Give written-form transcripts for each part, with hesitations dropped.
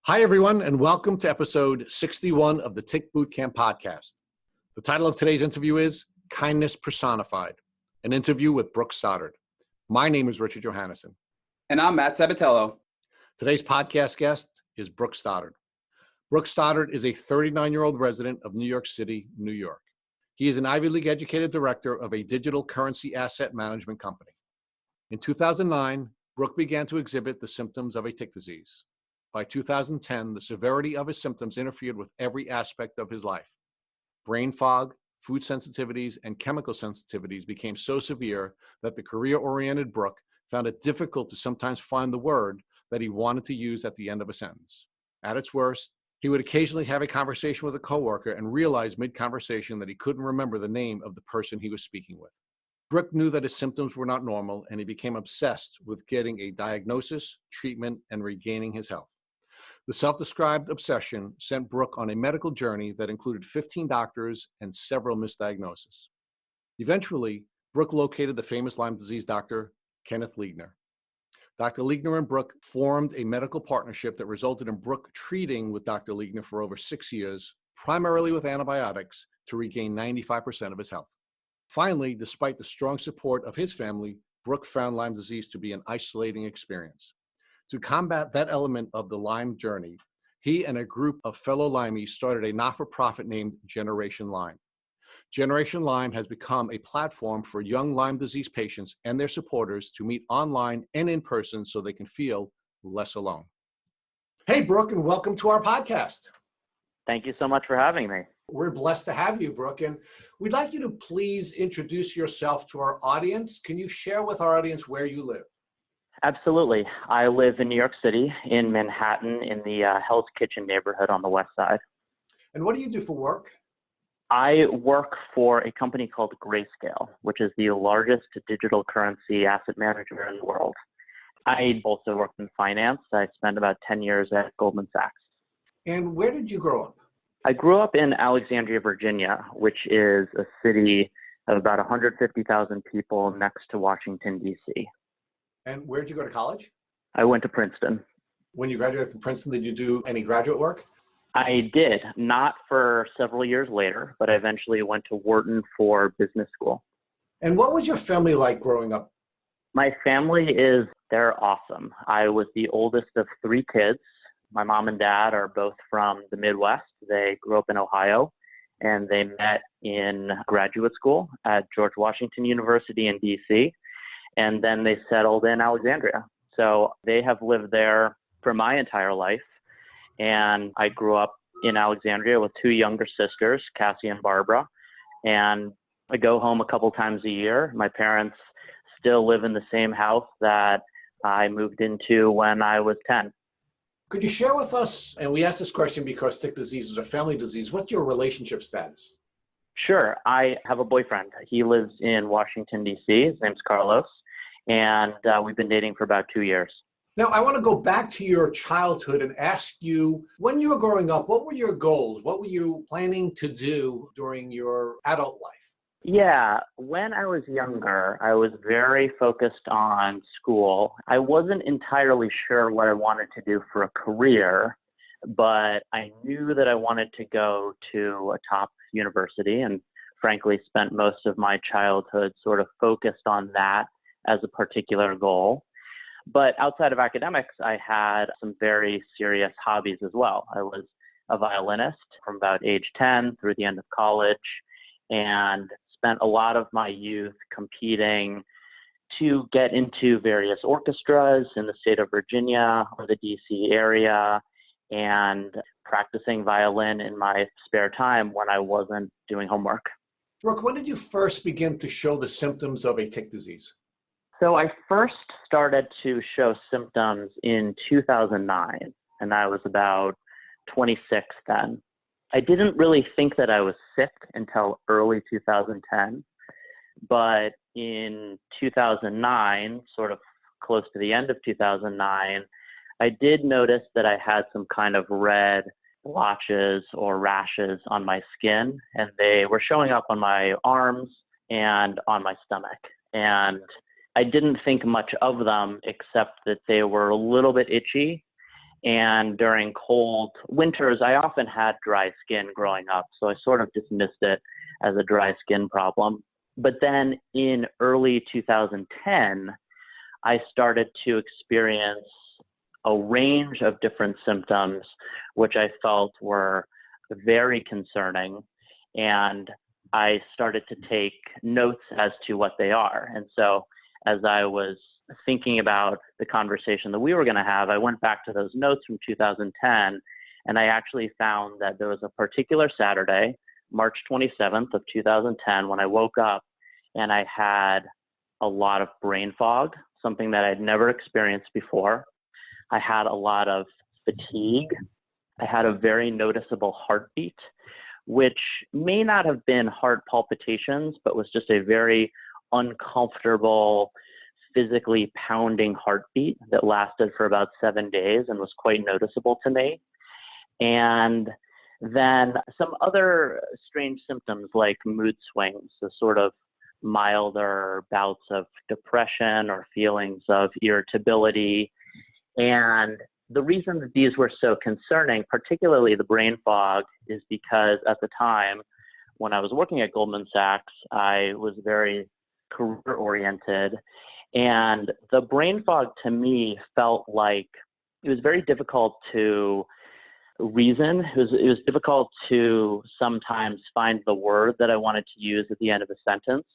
Hi, everyone, and welcome to episode 61 of the Tick Bootcamp podcast. The title of today's interview is Kindness Personified, an interview with Brooke Stoddard. My name is Richard Johannesson. And I'm Matt Sabatello. Today's podcast guest is Brooke Stoddard. Brooke Stoddard is a 39-year-old resident of New York City, New York. He is an Ivy League educated director of a digital currency asset management company. In 2009, Brooke began to exhibit the symptoms of a tick disease. By 2010, the severity of his symptoms interfered with every aspect of his life. Brain fog, food sensitivities, and chemical sensitivities became so severe that the career-oriented Brooke found it difficult to sometimes find the word that he wanted to use at the end of a sentence. At its worst, he would occasionally have a conversation with a coworker and realize mid-conversation that he couldn't remember the name of the person he was speaking with. Brooke knew that his symptoms were not normal, and he became obsessed with getting a diagnosis, treatment, and regaining his health. The self-described obsession sent Brooke on a medical journey that included 15 doctors and several misdiagnoses. Eventually, Brooke located the famous Lyme disease doctor, Kenneth Liegner. Dr. Liegner and Brooke formed a medical partnership that resulted in Brooke treating with Dr. Liegner for over 6 years, primarily with antibiotics, to regain 95% of his health. Finally, despite the strong support of his family, Brooke found Lyme disease to be an isolating experience. To combat that element of the Lyme journey, he and a group of fellow Lymies started a not-for-profit named Generation Lyme. Generation Lyme has become a platform for young Lyme disease patients and their supporters to meet online and in person so they can feel less alone. Hey, Brooke, and welcome to our podcast. Thank you so much for having me. We're blessed to have you, Brooke, and we'd like you to please introduce yourself to our audience. Can you share with our audience where you live? Absolutely. I live in New York City, in Manhattan, in the Hell's Kitchen neighborhood on the west side. And what do you do for work? I work for a company called Grayscale, which is the largest digital currency asset manager in the world. I also work in finance. I spent about 10 years at Goldman Sachs. And where did you grow up? I grew up in Alexandria, Virginia, which is a city of about 150,000 people next to Washington, D.C. And where did you go to college? I went to Princeton. When you graduated from Princeton, did you do any graduate work? I did, not for several years later, but I eventually went to Wharton for business school. And what was your family like growing up? My family they're awesome. I was the oldest of 3 kids. My mom and dad are both from the Midwest. They grew up in Ohio, and they met in graduate school at George Washington University in D.C., and then they settled in Alexandria. So they have lived there for my entire life. And I grew up in Alexandria with 2 younger sisters, Cassie and Barbara. And I go home a couple times a year. My parents still live in the same house that I moved into when I was 10. Could you share with us, and we asked this question because tick disease is a family disease, what's your relationship status? Sure. I have a boyfriend. He lives in Washington, D.C. His name's Carlos. And we've been dating for about 2 years. Now, I want to go back to your childhood and ask you, when you were growing up, what were your goals? What were you planning to do during your adult life? Yeah, when I was younger, I was very focused on school. I wasn't entirely sure what I wanted to do for a career, but I knew that I wanted to go to a top university and frankly spent most of my childhood sort of focused on that as a particular goal. But outside of academics, I had some very serious hobbies as well. I was a violinist from about age 10 through the end of college and spent a lot of my youth competing to get into various orchestras in the state of Virginia or the DC area and practicing violin in my spare time when I wasn't doing homework. Brooke, when did you first begin to show the symptoms of a tick disease? So I first started to show symptoms in 2009, and I was about 26 then. I didn't really think that I was sick until early 2010, but in 2009, sort of close to the end of 2009, I did notice that I had some kind of red blotches or rashes on my skin, and they were showing up on my arms and on my stomach. And I didn't think much of them except that they were a little bit itchy And during cold winters, I often had dry skin growing up. So I sort of dismissed it as a dry skin problem. But then in early 2010, I started to experience a range of different symptoms, which I felt were very concerning. And I started to take notes as to what they are. And so as I was thinking about the conversation that we were going to have, I went back to those notes from 2010, and I actually found that there was a particular Saturday, March 27th of 2010, when I woke up and I had a lot of brain fog, something that I'd never experienced before. I had a lot of fatigue. I had a very noticeable heartbeat, which may not have been heart palpitations, but was just a very uncomfortable, physically pounding heartbeat that lasted for about 7 days and was quite noticeable to me. And then some other strange symptoms like mood swings, so sort of milder bouts of depression or feelings of irritability. And the reason that these were so concerning, particularly the brain fog, is because at the time when I was working at Goldman Sachs, I was very career oriented. And the brain fog to me felt like it was very difficult to reason. It was difficult to sometimes find the word that I wanted to use at the end of a sentence.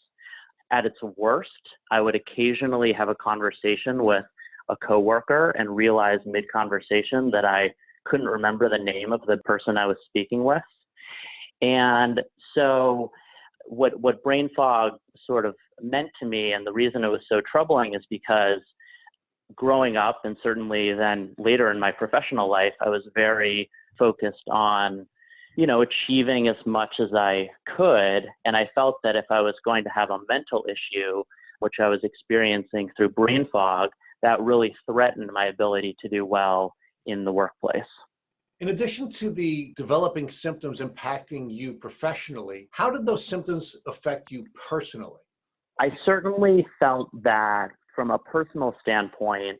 At its worst, I would occasionally have a conversation with a coworker and realize mid-conversation that I couldn't remember the name of the person I was speaking with. And so what brain fog sort of meant to me, and the reason it was so troubling, is because growing up, and certainly then later in my professional life, I was very focused on, achieving as much as I could. And I felt that if I was going to have a mental issue, which I was experiencing through brain fog, that really threatened my ability to do well in the workplace. In addition to the developing symptoms impacting you professionally, how did those symptoms affect you personally? I certainly felt that from a personal standpoint,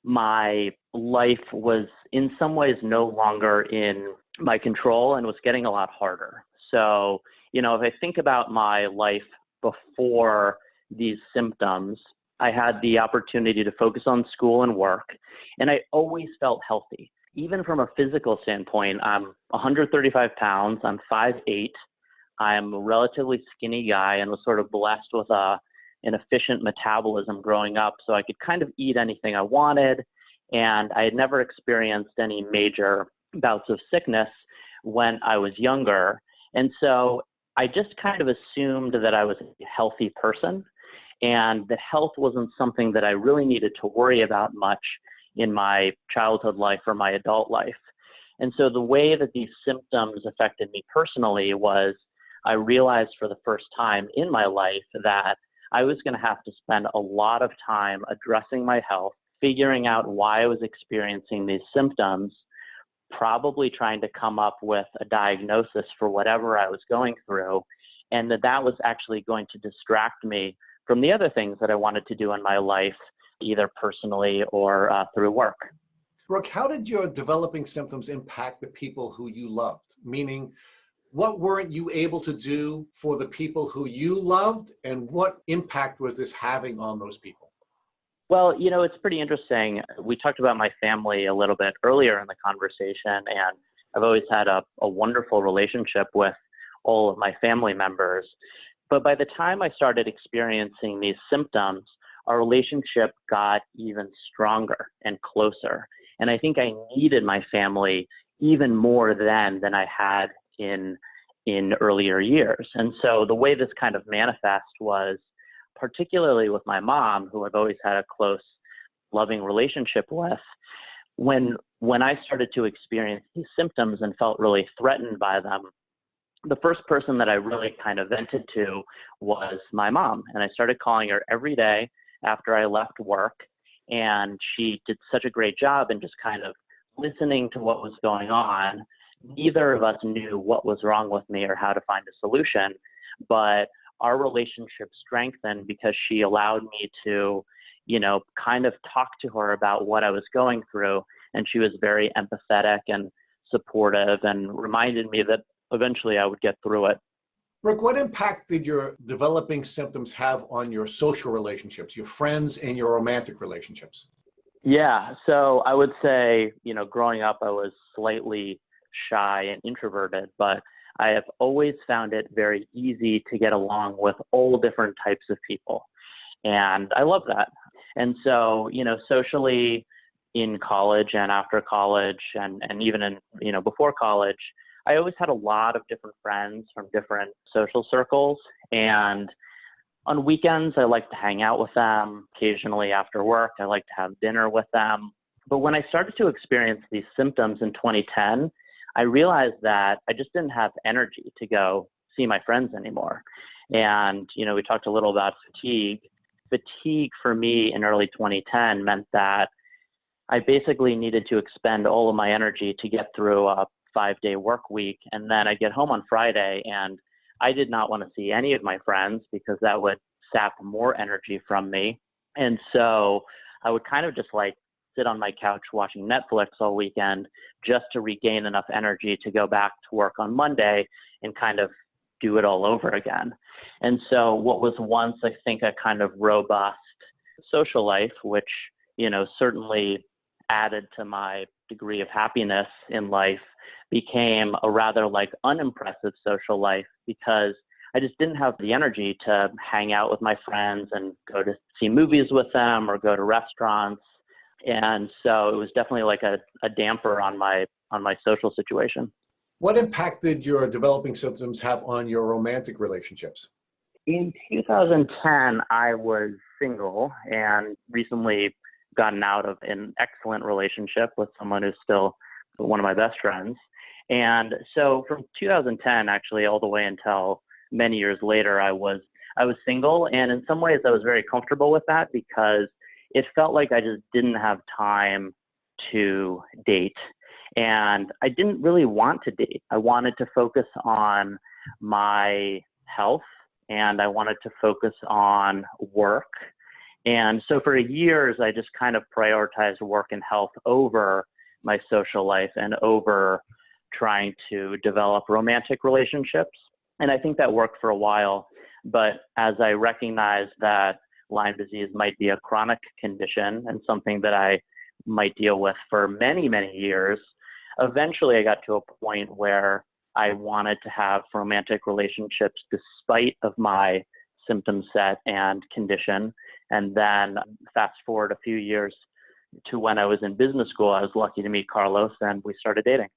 my life was in some ways no longer in my control and was getting a lot harder. So, if I think about my life before these symptoms, I had the opportunity to focus on school and work, and I always felt healthy. Even from a physical standpoint, I'm 135 pounds, I'm 5'8", I'm a relatively skinny guy and was sort of blessed with an efficient metabolism growing up, so I could kind of eat anything I wanted, and I had never experienced any major bouts of sickness when I was younger. And so I just kind of assumed that I was a healthy person and that health wasn't something that I really needed to worry about much in my childhood life or my adult life. And so the way that these symptoms affected me personally was I realized for the first time in my life that I was going to have to spend a lot of time addressing my health, figuring out why I was experiencing these symptoms, probably trying to come up with a diagnosis for whatever I was going through, and that was actually going to distract me from the other things that I wanted to do in my life, either personally or through work. Brooke, how did your developing symptoms impact the people who you loved? Meaning, what weren't you able to do for the people who you loved, and what impact was this having on those people? Well, it's pretty interesting. We talked about my family a little bit earlier in the conversation, and I've always had a wonderful relationship with all of my family members. But by the time I started experiencing these symptoms, our relationship got even stronger and closer. And I think I needed my family even more then than I had in earlier years. And so the way this kind of manifest was, particularly with my mom, who I've always had a close, loving relationship with, when I started to experience these symptoms and felt really threatened by them, the first person that I really kind of vented to was my mom. And I started calling her every day after I left work. And she did such a great job in just kind of listening to what was going on. Neither of us knew what was wrong with me or how to find a solution, but our relationship strengthened because she allowed me to, kind of talk to her about what I was going through and she was very empathetic and supportive and reminded me that eventually I would get through it. Brooke, what impact did your developing symptoms have on your social relationships, your friends and your romantic relationships? Yeah, so I would say, growing up, I was slightly shy and introverted, but I have always found it very easy to get along with all different types of people. And I love that. And so, socially in college and after college and even in, before college, I always had a lot of different friends from different social circles. And on weekends, I like to hang out with them. Occasionally after work, I like to have dinner with them. But when I started to experience these symptoms in 2010, I realized that I just didn't have energy to go see my friends anymore. And, we talked a little about fatigue. Fatigue for me in early 2010 meant that I basically needed to expend all of my energy to get through a 5-day work week. And then I get home on Friday and I did not want to see any of my friends because that would sap more energy from me. And so I would kind of just sit on my couch watching Netflix all weekend just to regain enough energy to go back to work on Monday and kind of do it all over again. And so what was once, I think, a kind of robust social life, which, certainly added to my degree of happiness in life, became a rather unimpressive social life because I just didn't have the energy to hang out with my friends and go to see movies with them or go to restaurants. And so it was definitely a damper on my social situation. What impact did your developing symptoms have on your romantic relationships? In 2010, I was single and recently gotten out of an excellent relationship with someone who's still one of my best friends. And so from 2010, actually, all the way until many years later, I was single. And in some ways, I was very comfortable with that because it felt like I just didn't have time to date. And I didn't really want to date. I wanted to focus on my health and I wanted to focus on work. And so for years, I just kind of prioritized work and health over my social life and over trying to develop romantic relationships. And I think that worked for a while. But as I recognized that Lyme disease might be a chronic condition and something that I might deal with for many, many years, eventually I got to a point where I wanted to have romantic relationships despite of my symptom set and condition. And then fast forward a few years to when I was in business school, I was lucky to meet Carlos and we started dating.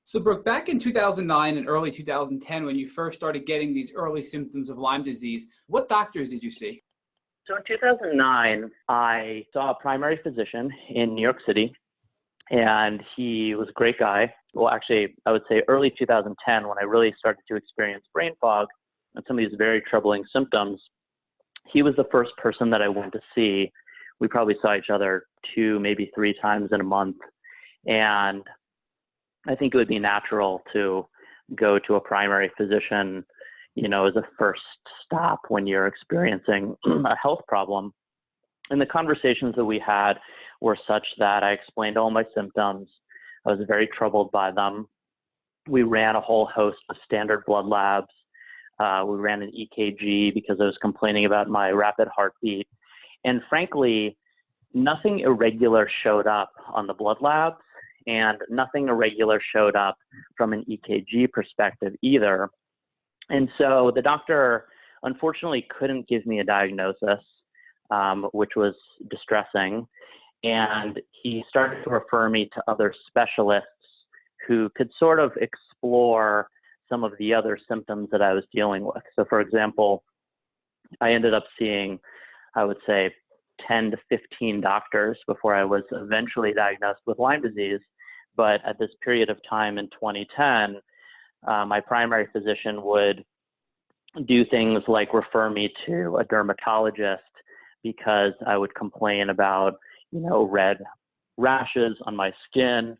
So Brooke, back in 2009 and early 2010, when you first started getting these early symptoms of Lyme disease, what doctors did you see? So in 2009, I saw a primary physician in New York City, and he was a great guy. Well, actually, I would say early 2010, when I really started to experience brain fog and some of these very troubling symptoms, he was the first person that I went to see. We probably saw each other 2, maybe 3 times in a month. And I think it would be natural to go to a primary physician, as a first stop when you're experiencing a health problem. And the conversations that we had were such that I explained all my symptoms. I was very troubled by them. We ran a whole host of standard blood labs. We ran an EKG because I was complaining about my rapid heartbeat. And frankly, nothing irregular showed up on the blood labs, and nothing irregular showed up from an EKG perspective either. And so the doctor unfortunately couldn't give me a diagnosis, which was distressing. And he started to refer me to other specialists who could sort of explore some of the other symptoms that I was dealing with. So for example, I ended up seeing, I would say, 10 to 15 doctors before I was eventually diagnosed with Lyme disease. But at this period of time in 2010, my primary physician would do things like refer me to a dermatologist because I would complain about, red rashes on my skin,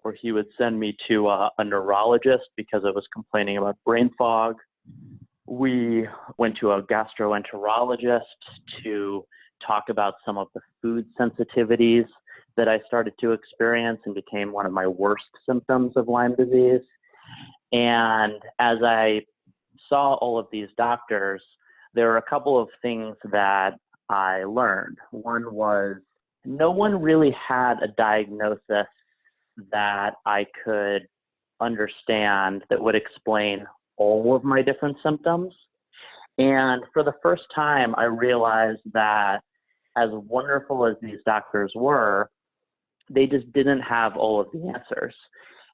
or he would send me to a neurologist because I was complaining about brain fog. We went to a gastroenterologist to talk about some of the food sensitivities that I started to experience and became one of my worst symptoms of Lyme disease. And as I saw all of these doctors, there were a couple of things that I learned. One was no one really had a diagnosis that I could understand that would explain all of my different symptoms. And for the first time, I realized that as wonderful as these doctors were, they just didn't have all of the answers.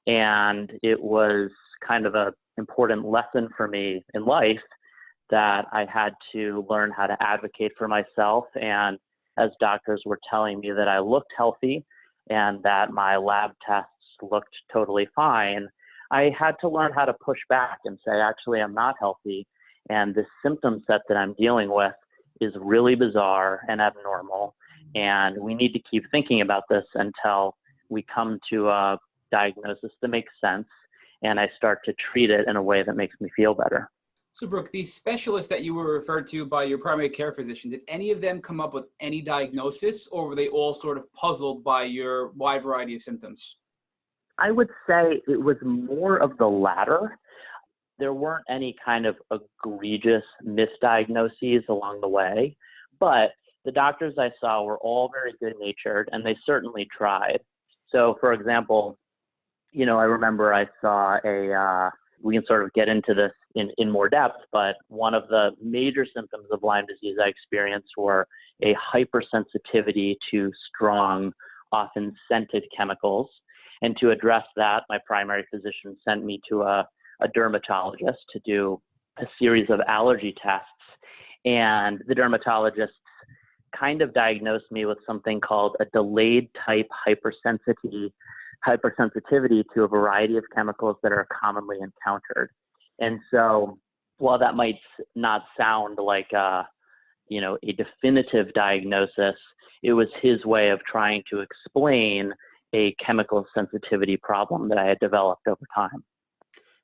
And it was kind of an important lesson for me in life that I had to learn how to advocate for myself. And as doctors were telling me that I looked healthy and that my lab tests looked totally fine, I had to learn how to push back and say, actually, I'm not healthy. And this symptom set that I'm dealing with is really bizarre and abnormal. And we need to keep thinking about this until we come to a diagnosis that makes sense and I start to treat it in a way that makes me feel better. So Brooke, these specialists that you were referred to by your primary care physician, did any of them come up with any diagnosis, or were they all sort of puzzled by your wide variety of symptoms? I would say it was more of the latter. There weren't any kind of egregious misdiagnoses along the way, but the doctors I saw were all very good-natured, and they certainly tried. So, for example, I remember I saw we can sort of get into this in more depth, but one of the major symptoms of Lyme disease I experienced were a hypersensitivity to strong, often scented chemicals. And to address that, my primary physician sent me to a dermatologist to do a series of allergy tests. And the dermatologist kind of diagnosed me with something called a delayed type hypersensitivity to a variety of chemicals that are commonly encountered. And so while that might not sound like a definitive diagnosis, it was his way of trying to explain a chemical sensitivity problem that I had developed over time.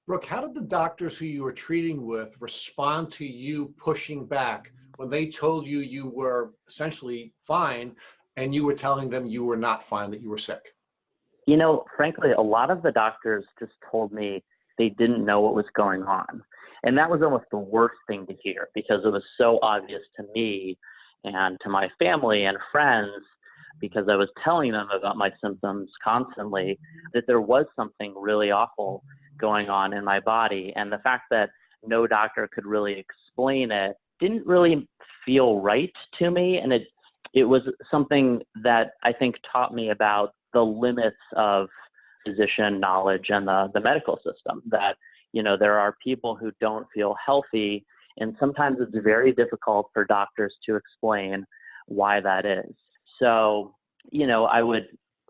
Brooke, how did the doctors who you were treating with respond to you pushing back when they told you you were essentially fine and you were telling them you were not fine, that you were sick? Frankly, a lot of the doctors just told me they didn't know what was going on. And that was almost the worst thing to hear, because it was so obvious to me and to my family and friends, because I was telling them about my symptoms constantly, that there was something really awful going on in my body. And the fact that no doctor could really explain it didn't really feel right to me. And it was something that I think taught me about the limits of physician knowledge and the medical system, that, there are people who don't feel healthy, and sometimes it's very difficult for doctors to explain why that is. So, I would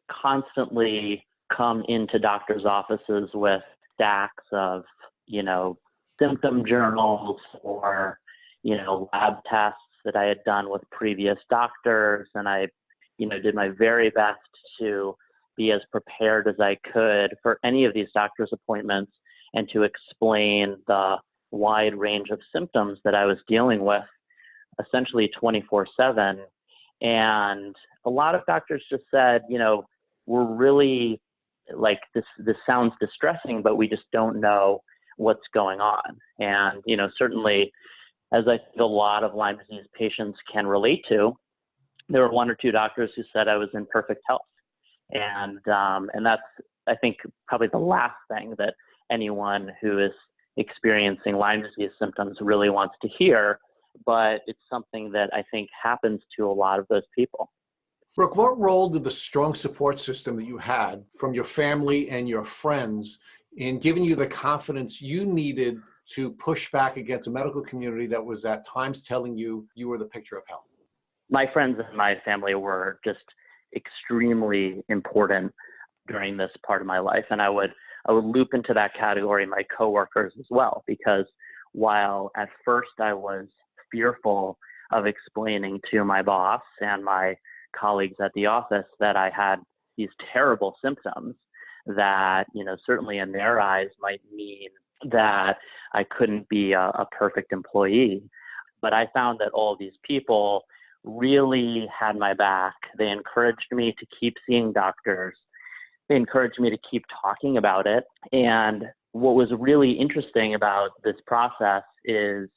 constantly come into doctors' offices with stacks of, symptom journals or, lab tests that I had done with previous doctors. And I, did my very best to be as prepared as I could for any of these doctor's appointments and to explain the wide range of symptoms that I was dealing with essentially 24/7. And a lot of doctors just said, we're really like, this sounds distressing, but we just don't know what's going on. And, certainly, as I think a lot of Lyme disease patients can relate to, there were one or two doctors who said I was in perfect health. And that's, I think, probably the last thing that anyone who is experiencing Lyme disease symptoms really wants to hear, but it's something that I think happens to a lot of those people. Brooke, what role did the strong support system that you had from your family and your friends in giving you the confidence you needed to push back against a medical community that was at times telling you you were the picture of health? My friends and my family were just extremely important during this part of my life. And I would loop into that category my coworkers as well, because while at first I was fearful of explaining to my boss and my colleagues at the office that I had these terrible symptoms that, certainly in their eyes might mean that I couldn't be a perfect employee. But I found that all these people really had my back. They encouraged me to keep seeing doctors. They encouraged me to keep talking about it. And what was really interesting about this process is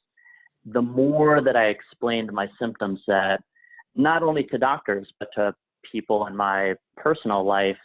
the more that I explained my symptom set, not only to doctors, but to people in my personal life,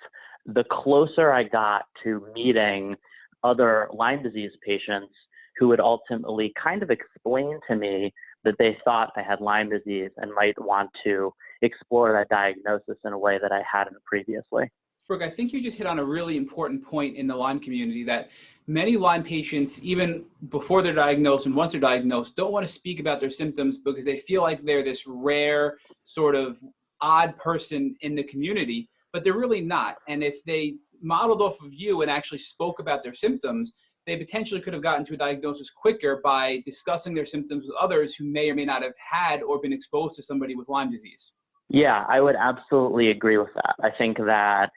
the closer I got to meeting other Lyme disease patients who would ultimately kind of explain to me that they thought I had Lyme disease and might want to explore that diagnosis in a way that I hadn't previously. Brooke, I think you just hit on a really important point in the Lyme community, that many Lyme patients, even before they're diagnosed and once they're diagnosed, don't want to speak about their symptoms because they feel like they're this rare, sort of odd person in the community, but they're really not. And if they modeled off of you and actually spoke about their symptoms, they potentially could have gotten to a diagnosis quicker by discussing their symptoms with others who may or may not have had or been exposed to somebody with Lyme disease. Yeah, I would absolutely agree with that. I think that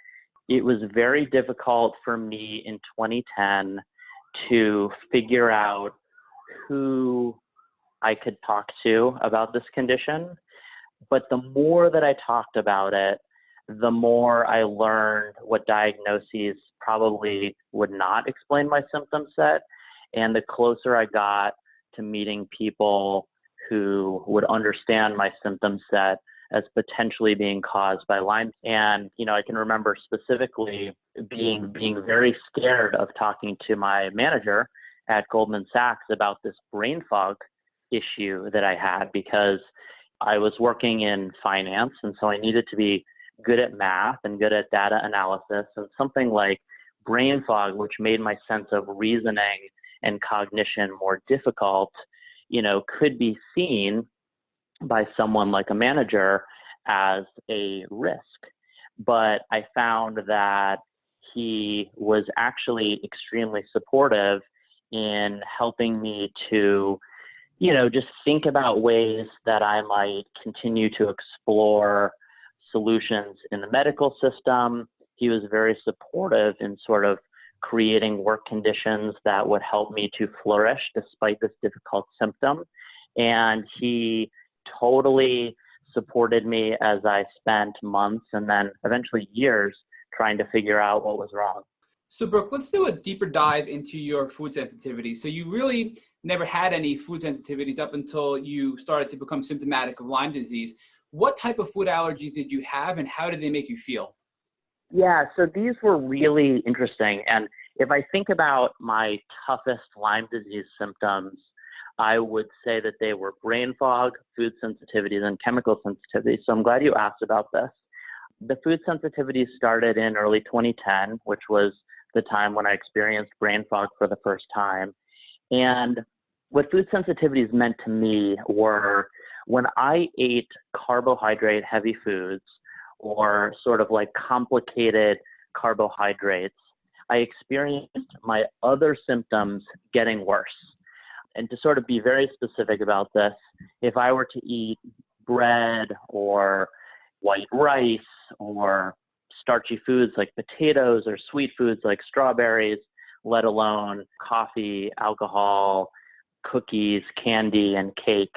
it was very difficult for me in 2010 to figure out who I could talk to about this condition. But the more that I talked about it, the more I learned what diagnoses probably would not explain my symptom set. And the closer I got to meeting people who would understand my symptom set as potentially being caused by Lyme. And, I can remember specifically being very scared of talking to my manager at Goldman Sachs about this brain fog issue that I had, because I was working in finance. And so I needed to be good at math and good at data analysis, and something like brain fog, which made my sense of reasoning and cognition more difficult, could be seen by someone like a manager as a risk. But I found that he was actually extremely supportive in helping me to, just think about ways that I might continue to explore solutions in the medical system. He was very supportive in sort of creating work conditions that would help me to flourish despite this difficult symptom. And he totally supported me as I spent months and then eventually years trying to figure out what was wrong. So Brooke, let's do a deeper dive into your food sensitivity. So you really never had any food sensitivities up until you started to become symptomatic of Lyme disease. What type of food allergies did you have, and how did they make you feel? Yeah, so these were really interesting. And if I think about my toughest Lyme disease symptoms, I would say that they were brain fog, food sensitivities, and chemical sensitivities. So I'm glad you asked about this. The food sensitivities started in early 2010, which was the time when I experienced brain fog for the first time. And what food sensitivities meant to me were when I ate carbohydrate-heavy foods or sort of like complicated carbohydrates, I experienced my other symptoms getting worse. And to sort of be very specific about this, if I were to eat bread or white rice or starchy foods like potatoes or sweet foods like strawberries, let alone coffee, alcohol, cookies, candy, and cake,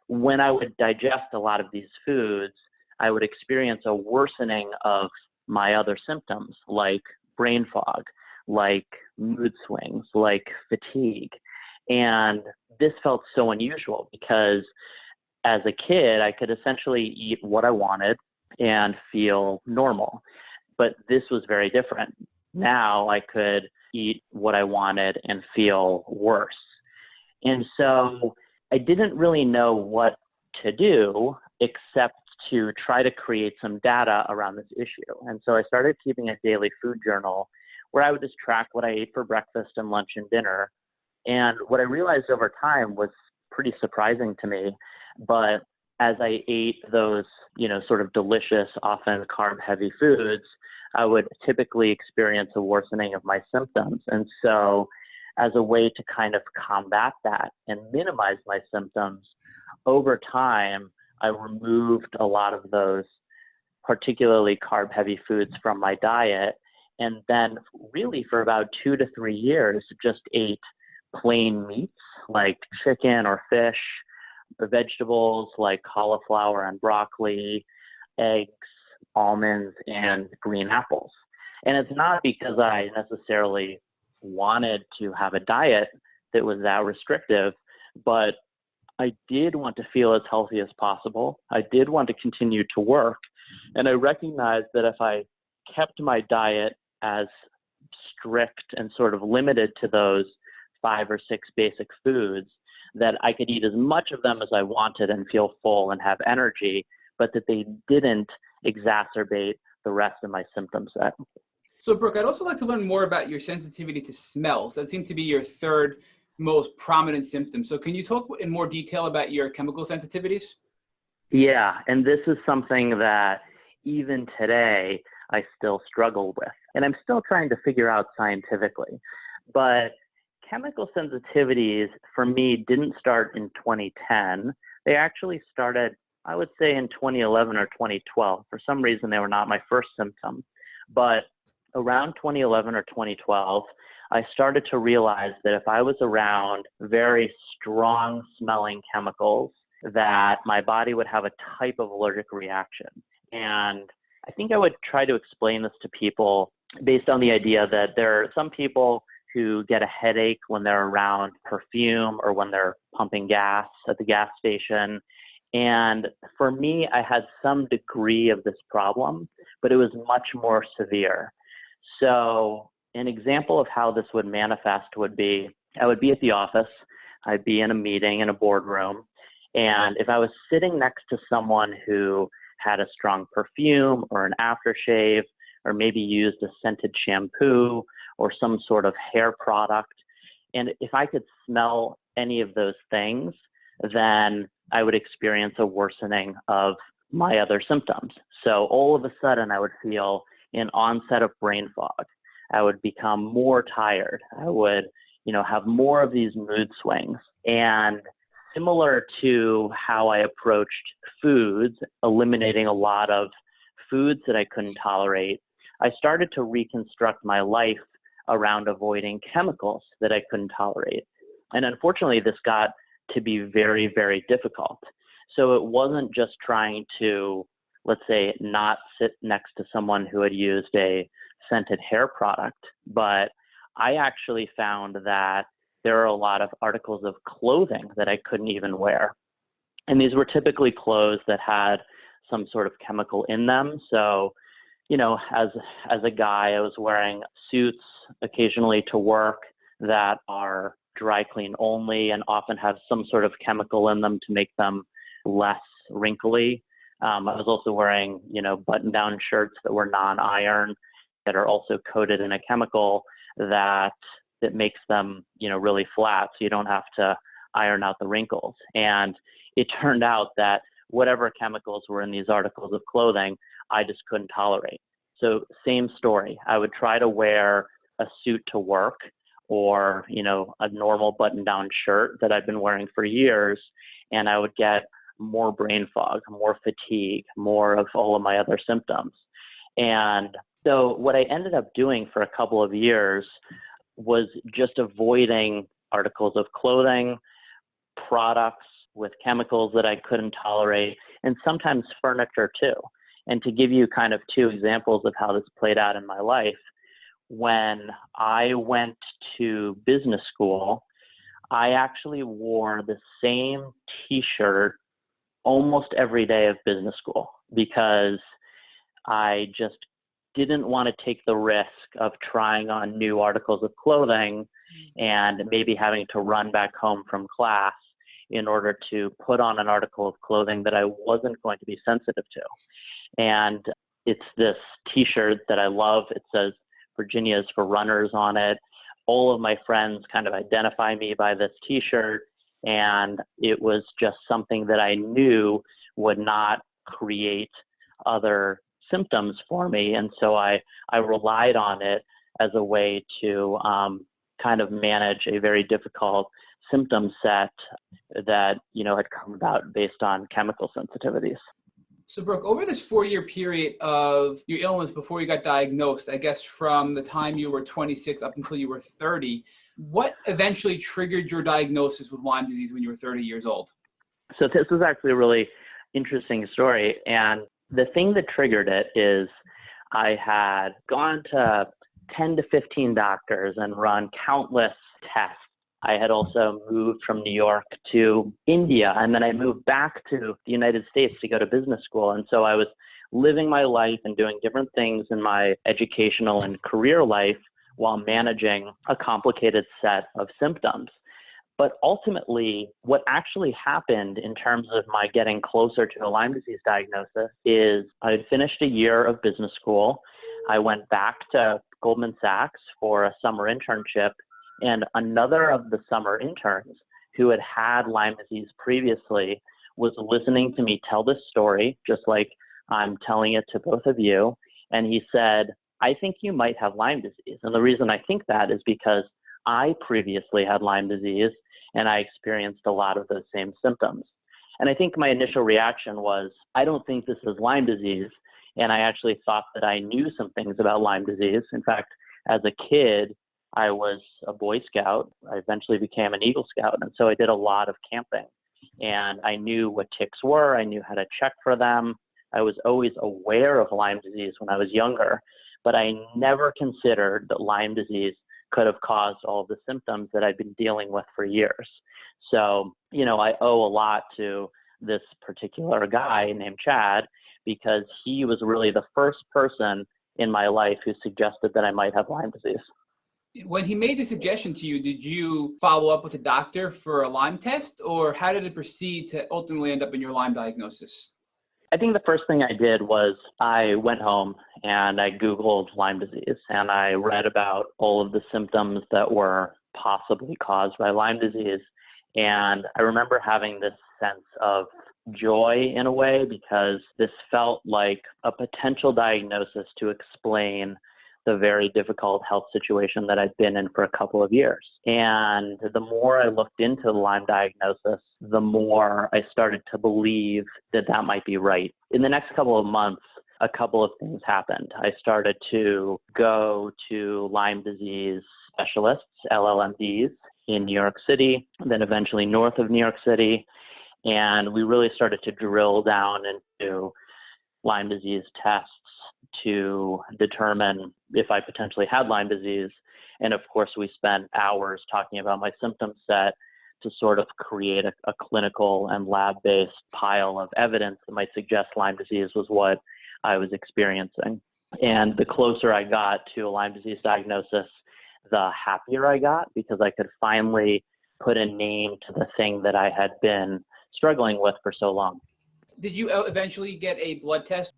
when I would digest a lot of these foods, I would experience a worsening of my other symptoms like brain fog, like mood swings, like fatigue. And this felt so unusual because as a kid, I could essentially eat what I wanted and feel normal. But this was very different. Now I could eat what I wanted and feel worse. And so I didn't really know what to do except to try to create some data around this issue. And so I started keeping a daily food journal where I would just track what I ate for breakfast and lunch and dinner. And what I realized over time was pretty surprising to me. But as I ate those, sort of delicious, often carb-heavy foods, I would typically experience a worsening of my symptoms. And so as a way to kind of combat that and minimize my symptoms, over time, I removed a lot of those particularly carb-heavy foods from my diet. And then really for about 2 to 3 years, just ate plain meats like chicken or fish, vegetables like cauliflower and broccoli, eggs, almonds, and green apples. And it's not because I necessarily wanted to have a diet that was that restrictive, but I did want to feel as healthy as possible. I did want to continue to work. And I recognized that if I kept my diet as strict and sort of limited to those 5 or 6 basic foods, that I could eat as much of them as I wanted and feel full and have energy, but that they didn't exacerbate the rest of my symptom set. So Brooke, I'd also like to learn more about your sensitivity to smells. That seemed to be your third most prominent symptom. So can you talk in more detail about your chemical sensitivities? Yeah, and this is something that even today I still struggle with. And I'm still trying to figure out scientifically. But chemical sensitivities for me didn't start in 2010. They actually started, I would say, in 2011 or 2012. For some reason, they were not my first symptom. But around 2011 or 2012, I started to realize that if I was around very strong smelling chemicals, that my body would have a type of allergic reaction. And I think I would try to explain this to people based on the idea that there are some people who get a headache when they're around perfume or when they're pumping gas at the gas station. And for me, I had some degree of this problem, but it was much more severe. So an example of how this would manifest would be, I would be at the office, I'd be in a meeting in a boardroom, and if I was sitting next to someone who had a strong perfume or an aftershave, or maybe used a scented shampoo or some sort of hair product, and if I could smell any of those things, then I would experience a worsening of my other symptoms. So all of a sudden I would feel an onset of brain fog. I would become more tired. I would, have more of these mood swings. And similar to how I approached foods, eliminating a lot of foods that I couldn't tolerate, I started to reconstruct my life around avoiding chemicals that I couldn't tolerate. And unfortunately, this got to be very, very difficult. So it wasn't just trying to, let's say, not sit next to someone who had used a scented hair product, but I actually found that there are a lot of articles of clothing that I couldn't even wear. And these were typically clothes that had some sort of chemical in them. So, as a guy, I was wearing suits occasionally to work that are dry clean only and often have some sort of chemical in them to make them less wrinkly. I was also wearing, button-down shirts that were non-iron that are also coated in a chemical that makes them, really flat, so you don't have to iron out the wrinkles. And it turned out that whatever chemicals were in these articles of clothing, I just couldn't tolerate. So same story. I would try to wear a suit to work or, a normal button-down shirt that I've been wearing for years, and I would get more brain fog, more fatigue, more of all of my other symptoms. And so what I ended up doing for a couple of years was just avoiding articles of clothing, products with chemicals that I couldn't tolerate, and sometimes furniture too. And to give you kind of 2 examples of how this played out in my life, when I went to business school, I actually wore the same t-shirt almost every day of business school because I just didn't want to take the risk of trying on new articles of clothing and maybe having to run back home from class in order to put on an article of clothing that I wasn't going to be sensitive to. And it's this t-shirt that I love. It says Virginia is for runners on it. All of my friends kind of identify me by this t-shirt, and it was just something that I knew would not create other symptoms for me. And so I relied on it as a way to kind of manage a very difficult symptom set that, had come about based on chemical sensitivities. So Brooke, over this 4-year period of your illness before you got diagnosed, I guess from the time you were 26 up until you were 30, what eventually triggered your diagnosis with Lyme disease when you were 30 years old? So this was actually a really interesting story. And the thing that triggered it is I had gone to 10 to 15 doctors and run countless tests. I had also moved from New York to India, and then I moved back to the United States to go to business school. And so I was living my life and doing different things in my educational and career life while managing a complicated set of symptoms. But ultimately, what actually happened in terms of my getting closer to a Lyme disease diagnosis is I had finished a year of business school. I went back to Goldman Sachs for a summer internship, and another of the summer interns who had had Lyme disease previously was listening to me tell this story, just like I'm telling it to both of you. And he said, I think you might have Lyme disease. And the reason I think that is because I previously had Lyme disease and I experienced a lot of those same symptoms. And I think my initial reaction was, I don't think this is Lyme disease. And I actually thought that I knew some things about Lyme disease. In fact, as a kid, I was a Boy Scout. I eventually became an Eagle Scout. And so I did a lot of camping. And I knew what ticks were. I knew how to check for them. I was always aware of Lyme disease when I was younger, but I never considered that Lyme disease could have caused all of the symptoms that I've been dealing with for years. So, I owe a lot to this particular guy named Chad, because he was really the first person in my life who suggested that I might have Lyme disease. When he made the suggestion to you, did you follow up with a doctor for a Lyme test, or how did it proceed to ultimately end up in your Lyme diagnosis? I think the first thing I did was I went home and I Googled Lyme disease, and I read about all of the symptoms that were possibly caused by Lyme disease. And I remember having this sense of joy in a way, because this felt like a potential diagnosis to explain the very difficult health situation that I'd been in for a couple of years. And the more I looked into the Lyme diagnosis, the more I started to believe that that might be right. In the next couple of months, a couple of things happened. I started to go to Lyme disease specialists, LLMDs, in New York City, then eventually north of New York City. And we really started to drill down into Lyme disease tests to determine if I potentially had Lyme disease. And of course, we spent hours talking about my symptom set to sort of create a clinical and lab-based pile of evidence that might suggest Lyme disease was what I was experiencing. And the closer I got to a Lyme disease diagnosis, the happier I got, because I could finally put a name to the thing that I had been struggling with for so long. Did you eventually get a blood test?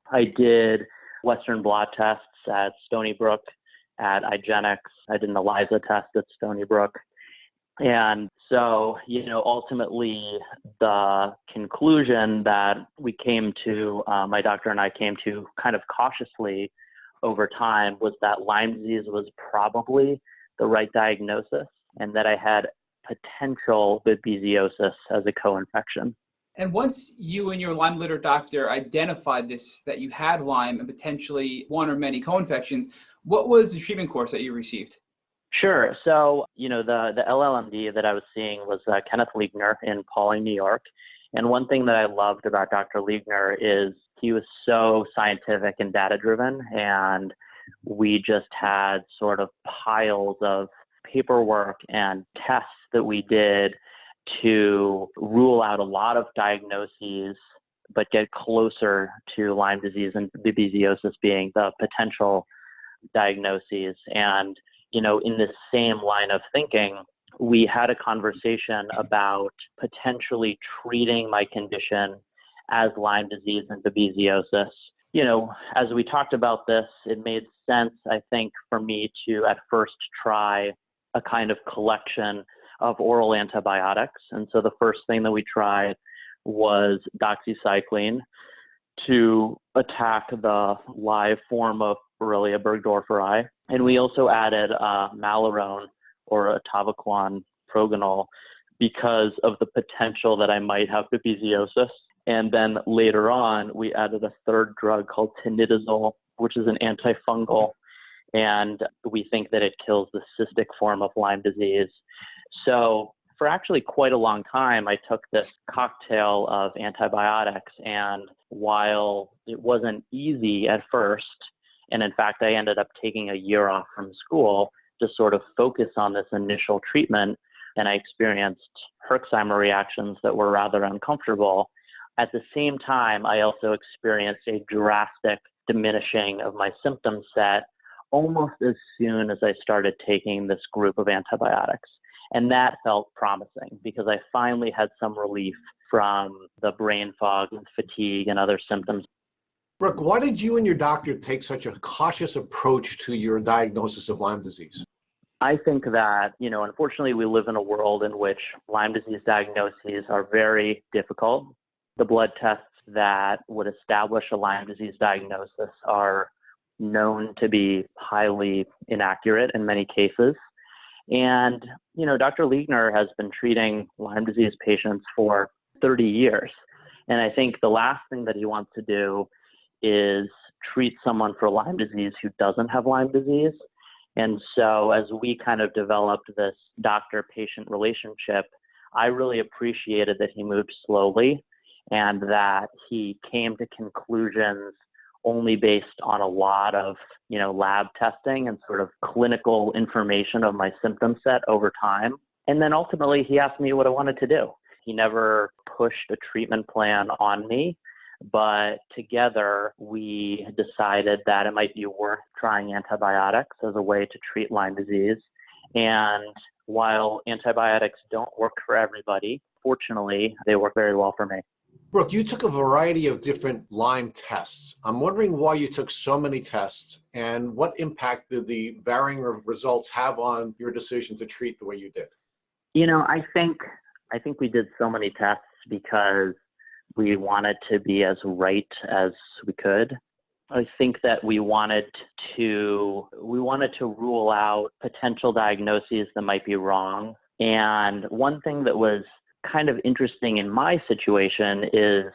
I did Western blot tests at Stony Brook, at IGeneX. I did an ELISA test at Stony Brook. And so, ultimately the conclusion that we came to, my doctor and I came to kind of cautiously over time, was that Lyme disease was probably the right diagnosis, and that I had potential babesiosis as a co-infection. And once you and your Lyme litter doctor identified this, that you had Lyme and potentially one or many co-infections, what was the treatment course that you received? Sure. So, the LLMD that I was seeing was Kenneth Liegner in Pauling, New York. And one thing that I loved about Dr. Liegner is he was so scientific and data-driven, and we just had sort of piles of paperwork and tests that we did to rule out a lot of diagnoses, but get closer to Lyme disease and babesiosis being the potential diagnoses. And, in this same line of thinking, we had a conversation about potentially treating my condition as Lyme disease and babesiosis. As we talked about this, it made sense, I think, for me to at first try a kind of collection of oral antibiotics. And so the first thing that we tried was doxycycline to attack the live form of Borrelia burgdorferi. And we also added Malarone or Atavaquone proganol because of the potential that I might have babesiosis. And then later on, we added a third drug called tinidazole, which is an antifungal. And we think that it kills the cystic form of Lyme disease. So for actually quite a long time, I took this cocktail of antibiotics. And while it wasn't easy at first, and in fact, I ended up taking a year off from school to sort of focus on this initial treatment, and I experienced Herxheimer reactions that were rather uncomfortable. At the same time, I also experienced a drastic diminishing of my symptom set almost as soon as I started taking this group of antibiotics. And that felt promising because I finally had some relief from the brain fog and fatigue and other symptoms. Brooke, why did you and your doctor take such a cautious approach to your diagnosis of Lyme disease? I think that, unfortunately, we live in a world in which Lyme disease diagnoses are very difficult. The blood tests that would establish a Lyme disease diagnosis are known to be highly inaccurate in many cases. And, Dr. Liegner has been treating Lyme disease patients for 30 years. And I think the last thing that he wants to do is treat someone for Lyme disease who doesn't have Lyme disease. And so as we kind of developed this doctor-patient relationship, I really appreciated that he moved slowly and that he came to conclusions only based on a lot of, lab testing and sort of clinical information of my symptom set over time. And then ultimately he asked me what I wanted to do. He never pushed a treatment plan on me, but together we decided that it might be worth trying antibiotics as a way to treat Lyme disease. And while antibiotics don't work for everybody, fortunately, they work very well for me. Brooke, you took a variety of different Lyme tests. I'm wondering why you took so many tests and what impact did the varying results have on your decision to treat the way you did? I think we did so many tests because we wanted to be as right as we could. I think that we wanted to rule out potential diagnoses that might be wrong. And one thing that was kind of interesting in my situation is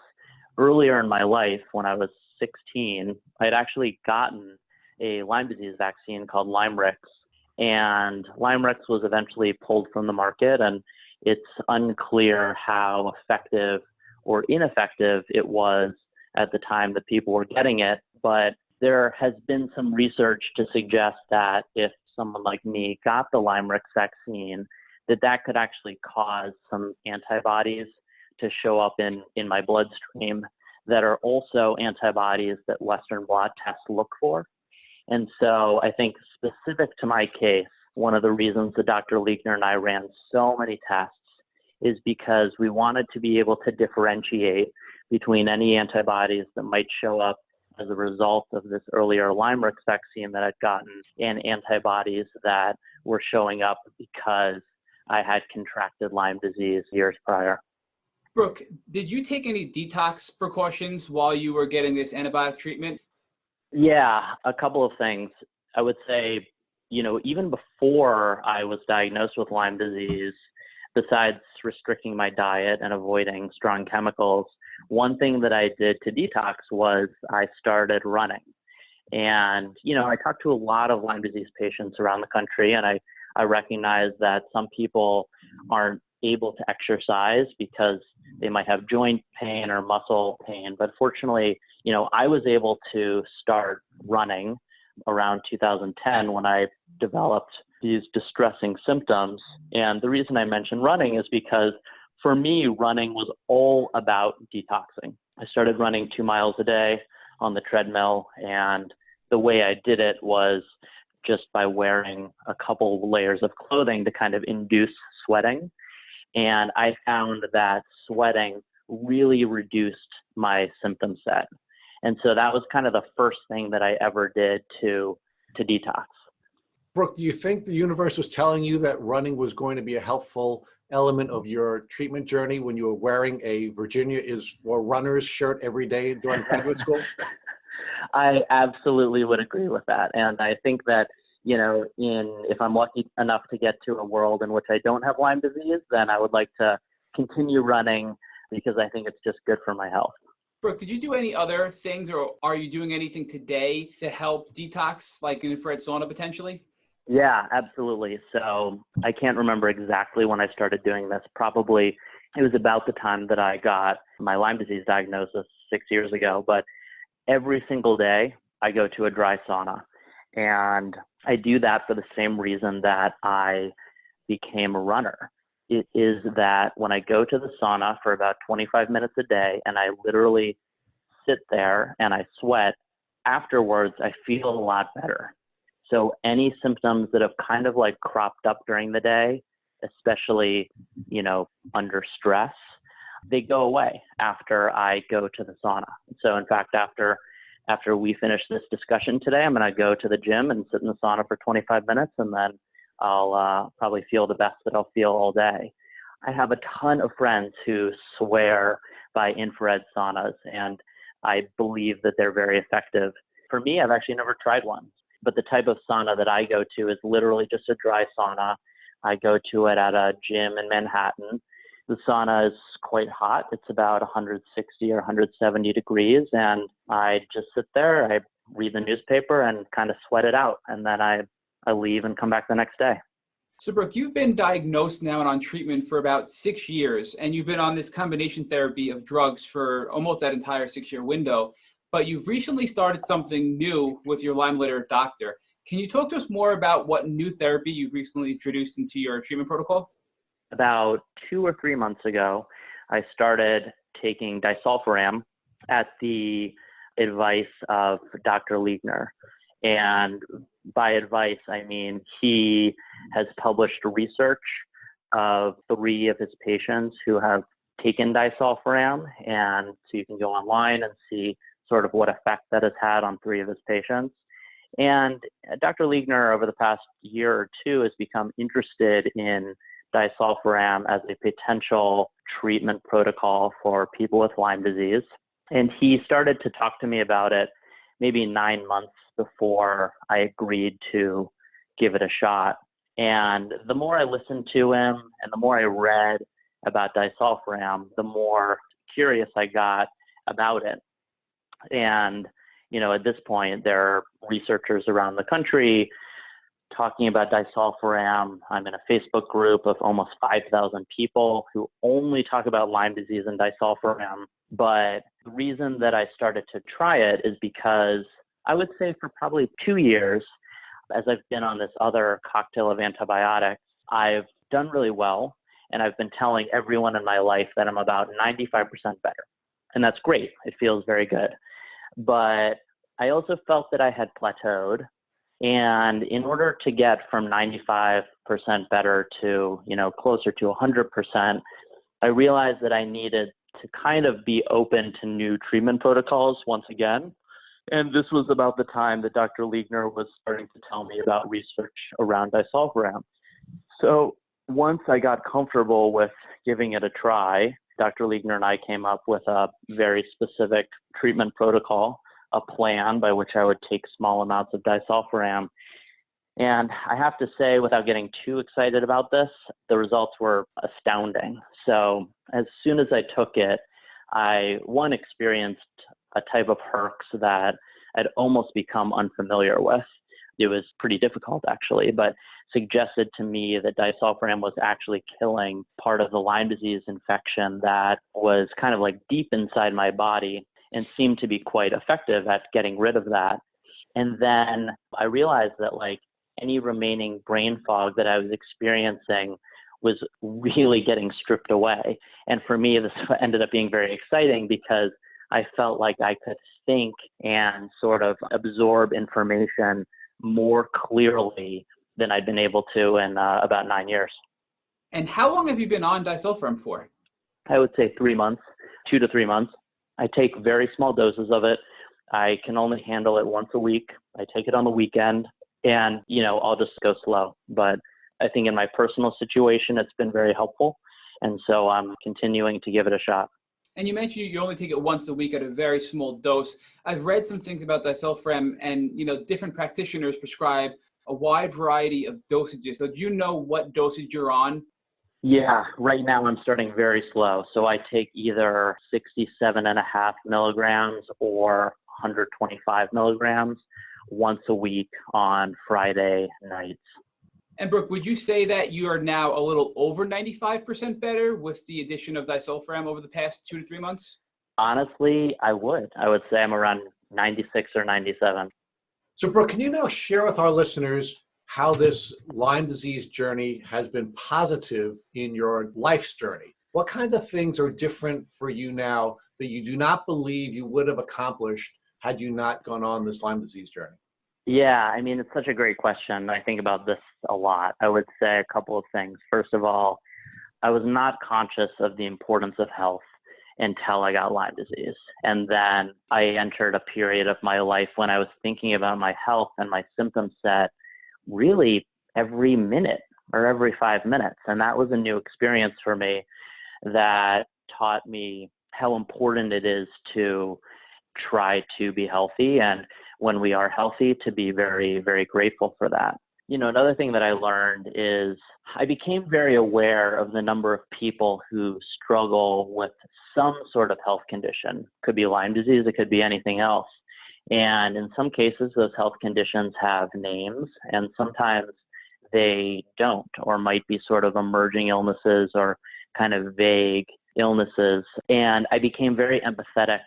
earlier in my life, when I was 16, I had actually gotten a Lyme disease vaccine called Lymerix. And Lymerix was eventually pulled from the market, and it's unclear how effective or ineffective it was at the time that people were getting it. But there has been some research to suggest that if someone like me got the Lymerix vaccine, that could actually cause some antibodies to show up in my bloodstream that are also antibodies that Western blot tests look for. And so I think specific to my case, one of the reasons that Dr. Liegner and I ran so many tests is because we wanted to be able to differentiate between any antibodies that might show up as a result of this earlier Lymerix vaccine that I'd gotten and antibodies that were showing up because I had contracted Lyme disease years prior. Brooke, did you take any detox precautions while you were getting this antibiotic treatment? Yeah, a couple of things. I would say, even before I was diagnosed with Lyme disease, besides restricting my diet and avoiding strong chemicals, one thing that I did to detox was I started running. And, I talked to a lot of Lyme disease patients around the country, and I recognize that some people aren't able to exercise because they might have joint pain or muscle pain. But fortunately, I was able to start running around 2010 when I developed these distressing symptoms. And the reason I mention running is because for me, running was all about detoxing. I started running 2 miles a day on the treadmill, and the way I did it was just by wearing a couple layers of clothing to kind of induce sweating. And I found that sweating really reduced my symptom set. And so that was kind of the first thing that I ever did to detox. Brooke, do you think the universe was telling you that running was going to be a helpful element of your treatment journey when you were wearing a Virginia is for Runners shirt every day during graduate school? I absolutely would agree with that. And I think that, if I'm lucky enough to get to a world in which I don't have Lyme disease, then I would like to continue running because I think it's just good for my health. Brooke, did you do any other things, or are you doing anything today to help detox, like an infrared sauna potentially? Yeah, absolutely. So I can't remember exactly when I started doing this. Probably it was about the time that I got my Lyme disease diagnosis 6 years ago. But every single day I go to a dry sauna. And I do that for the same reason that I became a runner. It is that when I go to the sauna for about 25 minutes a day and I literally sit there and I sweat, afterwards I feel a lot better. So any symptoms that have kind of like cropped up during the day, especially, under stress, they go away after I go to the sauna. So in fact, after we finish this discussion today, I'm going to go to the gym and sit in the sauna for 25 minutes, and then I'll probably feel the best that I'll feel all day. I have a ton of friends who swear by infrared saunas, and I believe that they're very effective. For me, I've actually never tried one, but the type of sauna that I go to is literally just a dry sauna. I go to it at a gym in Manhattan. The sauna is quite hot. It's about 160 or 170 degrees, and I just sit there. I read the newspaper and kind of sweat it out, and then I leave and come back the next day. So Brooke, you've been diagnosed now and on treatment for about 6 years, and you've been on this combination therapy of drugs for almost that entire 6-year window, but you've recently started something new with your Lyme literate doctor. Can you talk to us more about what new therapy you've recently introduced into your treatment protocol? About 2 or 3 months ago, I started taking disulfiram at the advice of Dr. Liegner. And by advice, I mean he has published research of 3 of his patients who have taken disulfiram. And so you can go online and see sort of what effect that has had on 3 of his patients. And Dr. Liegner, over the past year or 2, has become interested in disulfiram as a potential treatment protocol for people with Lyme disease. And he started to talk to me about it maybe 9 months before I agreed to give it a shot. And the more I listened to him and the more I read about disulfiram, the more curious I got about it. And, at this point, there are researchers around the country talking about disulfiram. I'm in a Facebook group of almost 5,000 people who only talk about Lyme disease and disulfiram. But the reason that I started to try it is because I would say for probably 2 years, as I've been on this other cocktail of antibiotics, I've done really well. And I've been telling everyone in my life that I'm about 95% better. And that's great. It feels very good. But I also felt that I had plateaued. And in order to get from 95% better to, closer to 100%, I realized that I needed to kind of be open to new treatment protocols once again. And this was about the time that Dr. Liegner was starting to tell me about research around disulfiram. So once I got comfortable with giving it a try, Dr. Liegner and I came up with a very specific treatment protocol, a plan by which I would take small amounts of disulfiram. And I have to say, without getting too excited about this, the results were astounding. So as soon as I took it, I, experienced a type of herx that I'd almost become unfamiliar with. It was pretty difficult, actually, but suggested to me that disulfiram was actually killing part of the Lyme disease infection that was kind of like deep inside my body and seemed to be quite effective at getting rid of that. And then I realized that any remaining brain fog that I was experiencing was really getting stripped away. And for me, this ended up being very exciting because I felt like I could think and sort of absorb information more clearly than I'd been able to in about 9 years. And how long have you been on disulfiram for? I would say 3 months, 2 to 3 months. I take very small doses of it. I can only handle it once a week. I take it on the weekend and, I'll just go slow. But I think in my personal situation, it's been very helpful. And so I'm continuing to give it a shot. And you mentioned you only take it once a week at a very small dose. I've read some things about disulfiram and, different practitioners prescribe a wide variety of dosages. So do you know what dosage you're on? Yeah, right now I'm starting very slow. So I take either 67.5 milligrams or 125 milligrams. once a week on Friday nights. And Brooke, would you say that you are now a little over 95% better with the addition of disulfiram over the past 2 to 3 months? Honestly, I would say I'm around 96 or 97. So, Brooke, can you now share with our listeners how this Lyme disease journey has been positive in your life's journey? What kinds of things are different for you now that you do not believe you would have accomplished had you not gone on this Lyme disease journey? Yeah, I mean, it's such a great question. I think about this a lot. I would say a couple of things. First of all, I was not conscious of the importance of health until I got Lyme disease. And then I entered a period of my life when I was thinking about my health and my symptom set really every minute or every 5 minutes. And that was a new experience for me that taught me how important it is to try to be healthy. And when we are healthy, to be very, very grateful for that. You know, another thing that I learned is I became very aware of the number of people who struggle with some sort of health condition. Could be Lyme disease, it could be anything else. And in some cases, those health conditions have names, and sometimes they don't, or might be sort of emerging illnesses or kind of vague illnesses. And I became very empathetic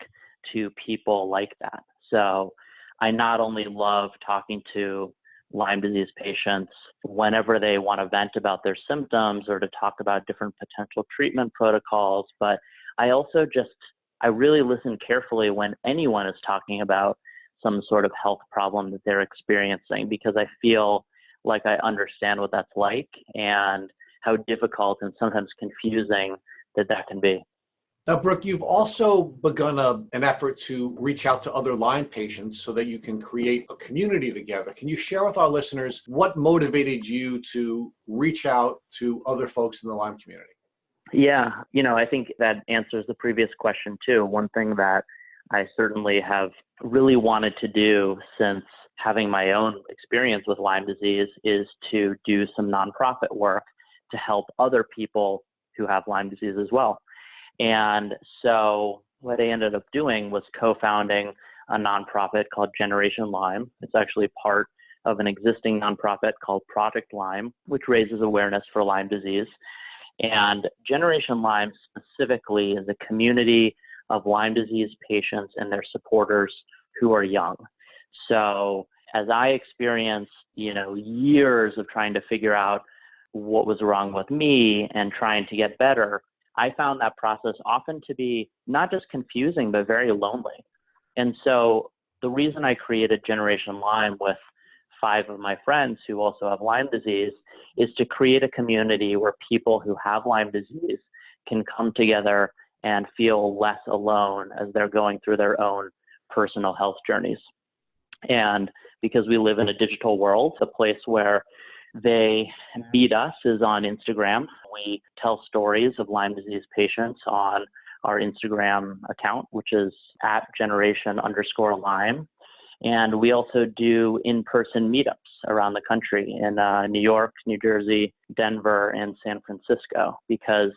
to people like that. So I not only love talking to Lyme disease patients whenever they want to vent about their symptoms or to talk about different potential treatment protocols, but I also I really listen carefully when anyone is talking about some sort of health problem that they're experiencing, because I feel like I understand what that's like and how difficult and sometimes confusing that can be. Now, Brooke, you've also begun an effort to reach out to other Lyme patients so that you can create a community together. Can you share with our listeners what motivated you to reach out to other folks in the Lyme community? Yeah, you know, I think that answers the previous question too. One thing that I certainly have really wanted to do since having my own experience with Lyme disease is to do some nonprofit work to help other people who have Lyme disease as well. And so what I ended up doing was co-founding a nonprofit called Generation Lyme. It's actually part of an existing nonprofit called Project Lyme, which raises awareness for Lyme disease. And Generation Lyme specifically is a community of Lyme disease patients and their supporters who are young. So as I experienced, years of trying to figure out what was wrong with me and trying to get better, I found that process often to be not just confusing, but very lonely. And so the reason I created Generation Lyme with 5 of my friends who also have Lyme disease is to create a community where people who have Lyme disease can come together and feel less alone as they're going through their own personal health journeys. And because we live in a digital world, a place where they meet us is on Instagram. We tell stories of Lyme disease patients on our Instagram account, which is @generation_Lyme. And we also do in-person meetups around the country in New York, New Jersey, Denver, and San Francisco. Because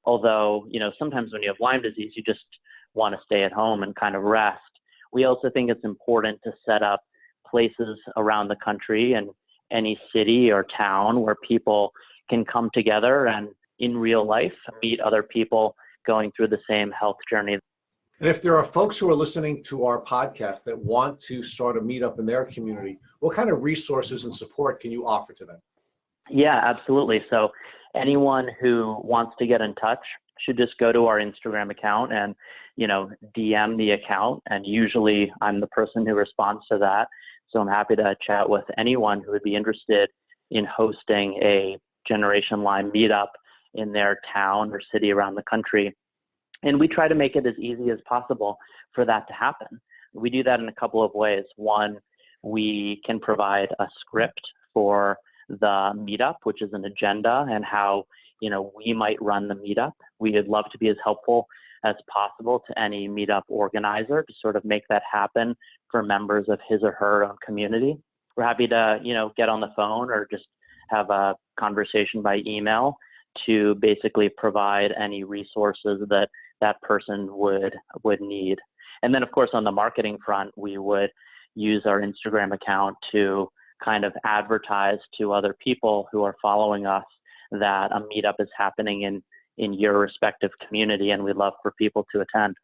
although, sometimes when you have Lyme disease, you just want to stay at home and kind of rest. We also think it's important to set up places around the country and any city or town where people can come together and in real life meet other people going through the same health journey. And if there are folks who are listening to our podcast that want to start a meetup in their community, what kind of resources and support can you offer to them? Yeah, absolutely. So anyone who wants to get in touch should just go to our Instagram account and, DM the account. And usually I'm the person who responds to that. So I'm happy to chat with anyone who would be interested in hosting a Generation Lyme meetup in their town or city around the country. And we try to make it as easy as possible for that to happen. We do that in a couple of ways. One, we can provide a script for the meetup, which is an agenda and how, we might run the meetup. We'd love to be as helpful as possible to any meetup organizer to sort of make that happen for members of his or her own community. We're happy to, get on the phone or just have a conversation by email to basically provide any resources that person would need. And then, of course, on the marketing front, we would, use our Instagram account to kind of advertise to other people who are following us that a meetup is happening in your respective community, and we'd love for people to attend.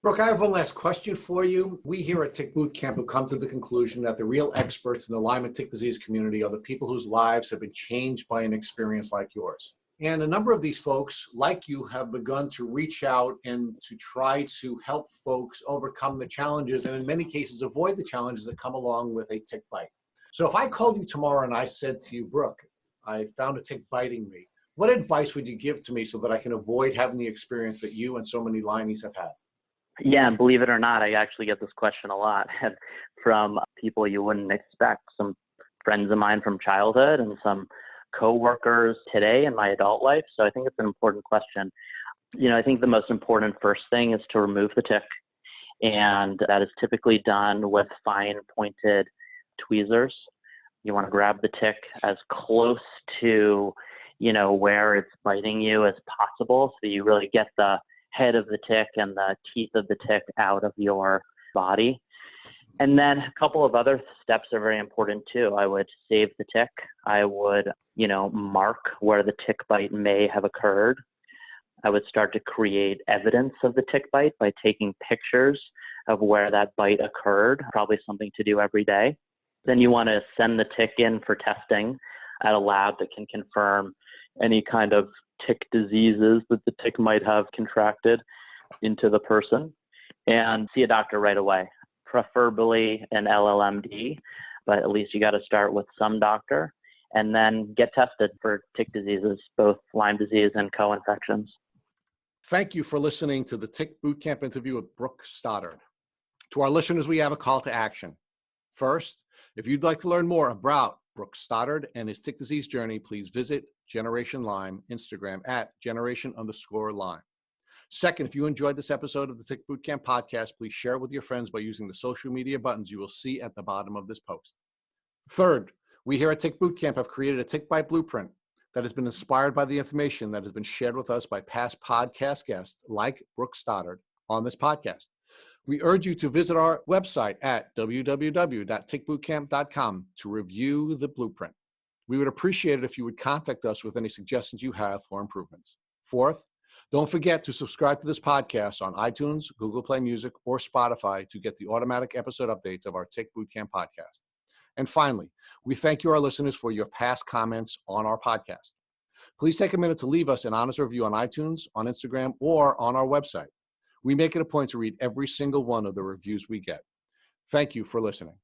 Brooke, I have one last question for you. We here at Tick Boot Camp have come to the conclusion that the real experts in the Lyme and tick disease community are the people whose lives have been changed by an experience like yours. And a number of these folks, like you, have begun to reach out and to try to help folks overcome the challenges, and in many cases avoid the challenges that come along with a tick bite. So if I called you tomorrow and I said to you, Brooke, I found a tick biting me, what advice would you give to me so that I can avoid having the experience that you and so many Lymies have had? Yeah, and believe it or not, I actually get this question a lot from people you wouldn't expect. Some friends of mine from childhood and some coworkers today in my adult life. So I think it's an important question. I think the most important first thing is to remove the tick. And that is typically done with fine pointed tweezers. You want to grab the tick as close to, where it's biting you as possible, so you really get the head of the tick and the teeth of the tick out of your body. And then a couple of other steps are very important too. I would save the tick. I would, mark where the tick bite may have occurred. I would start to create evidence of the tick bite by taking pictures of where that bite occurred, probably something to do every day. Then you want to send the tick in for testing at a lab that can confirm any kind of tick diseases that the tick might have contracted into the person, and see a doctor right away, preferably an LLMD, but at least you got to start with some doctor, and then get tested for tick diseases, both Lyme disease and co-infections. Thank you for listening to the Tick Bootcamp interview with Brooke Stoddard. To our listeners, we have a call to action. First, if you'd like to learn more about Brooke Stoddard and his tick disease journey, please visit Generation Lyme Instagram at generation_Lyme. Second, if you enjoyed this episode of the Tick Bootcamp podcast, please share it with your friends by using the social media buttons you will see at the bottom of this post. Third, we here at Tick Bootcamp have created a tick bite blueprint that has been inspired by the information that has been shared with us by past podcast guests like Brooke Stoddard on this podcast. We urge you to visit our website at www.tickbootcamp.com to review the blueprint. We would appreciate it if you would contact us with any suggestions you have for improvements. Fourth, don't forget to subscribe to this podcast on iTunes, Google Play Music, or Spotify to get the automatic episode updates of our Tick Bootcamp podcast. And finally, we thank you, our listeners, for your past comments on our podcast. Please take a minute to leave us an honest review on iTunes, on Instagram, or on our website. We make it a point to read every single one of the reviews we get. Thank you for listening.